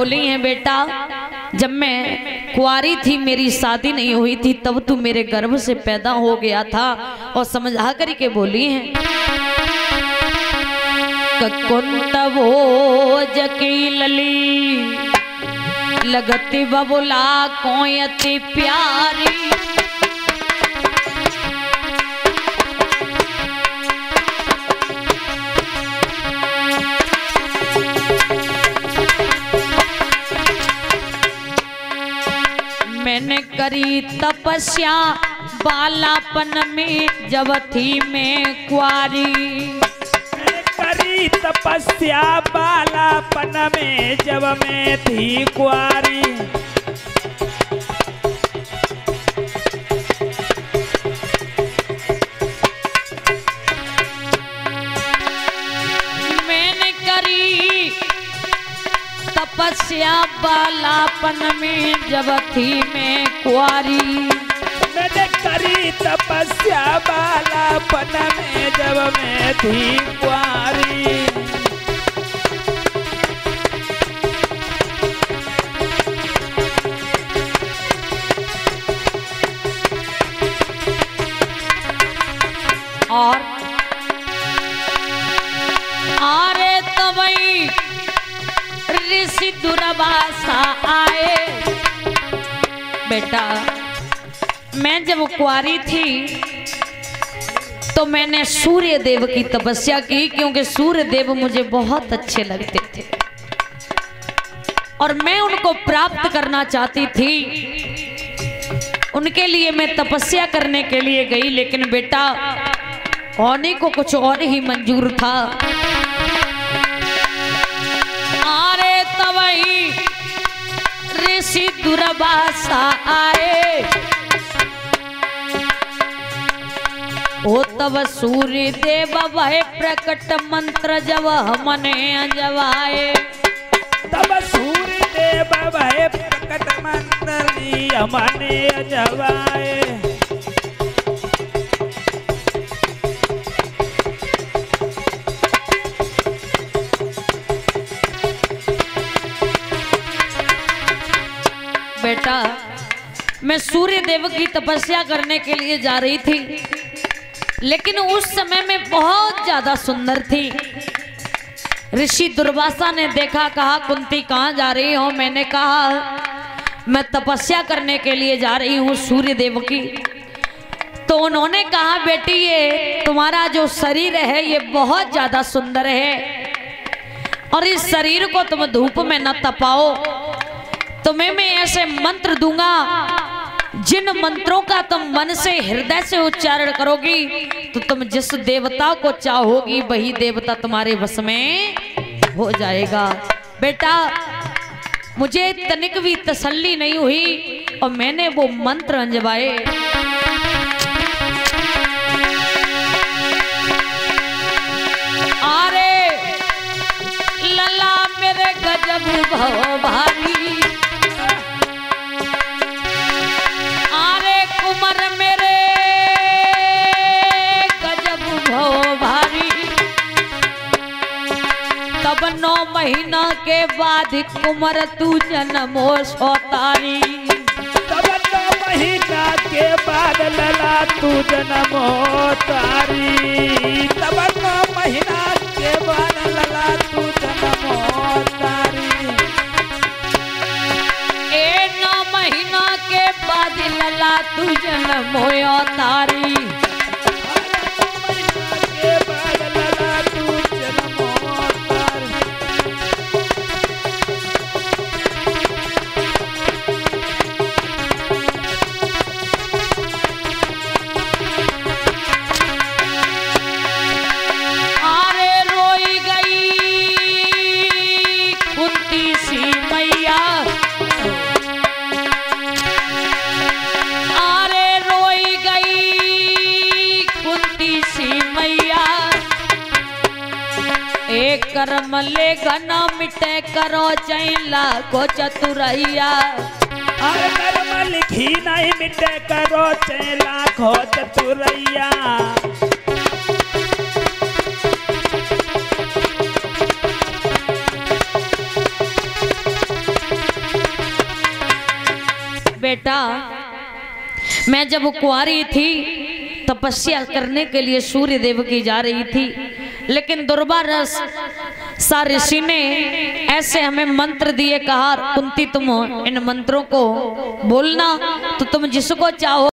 बोली हैं, बेटा जब मैं कुंवारी थी, मेरी शादी नहीं हुई थी, तब तू मेरे गर्भ से पैदा हो गया था। और समझा करके बोली हैं, वो जकी लली लगती बबुला कोयती प्यारी। मैंने करी तपस्या बालापन में जब थी मैं कुंवारी। मैंने करी तपस्या बालापन में जब मैं थी कुंवारी। मैंने करी तपस्या बालापन में जब थी मैं कुंवारी। मैंने करी तपस्या बालापन में जब मैं थी कुंवारी। और आरे तवई ऋषि दुर्वासा आए। बेटा मैं जब कुंवारी थी तो मैंने सूर्य देव की तपस्या की, क्योंकि सूर्य देव मुझे बहुत अच्छे लगते थे और मैं उनको प्राप्त करना चाहती थी। उनके लिए मैं तपस्या करने के लिए गई, लेकिन बेटा होने को कुछ और ही मंजूर था। आरे तवई ऋषि दुर्वासा आए। ओ तब सूर्य देव वह प्रकट मंत्र जब हमने जवाए। तब सूर्य देव वह प्रकट मंत्र हमने जवाए। बेटा मैं सूर्य देव की तपस्या करने के लिए जा रही थी, लेकिन उस समय में बहुत ज्यादा सुंदर थी। ऋषि दुर्वासा ने देखा, कहा कुंती कहाँ जा रही हो? मैंने कहा मैं तपस्या करने के लिए जा रही हूँ सूर्य देव की। तो उन्होंने कहा बेटी ये तुम्हारा जो शरीर है ये बहुत ज्यादा सुंदर है और इस शरीर को तुम धूप में न तपाओ। तुम्हें मैं ऐसे मंत्र दूंगा, जिन मंत्रों का तुम मन से हृदय से उच्चारण करोगी तो तुम जिस देवता को चाहोगी वही देवता तुम्हारे वश में हो जाएगा। बेटा मुझे तनिक भी तसल्ली नहीं हुई और मैंने वो मंत्र अंजवाए। अरे लला मेरे गजब भव भारी, तब 9 महीना के बाद कुंवर तू जन्मो सोतारी। तब 9 महीना के बाद लला तू जन्मो तारी। तब 9 महीना के बाद लला तू जन्मो तारी। 9 महीना के बाद लला तू जन्मो तारी। कर्म ले घना मिटे करो चैला को चतुरैया। अरे कर्म लिखी नहीं मिटे करो चैला को चतुरैया। बेटा मैं जब कुंवारी थी तपस्या करने के लिए सूर्य देव की जा रही थी, लेकिन दुर्वासा ऋषि ने ऐसे हमें मंत्र दिए, कहा कुंती तुम इन मंत्रों को बोलना तो तुम जिसको चाहो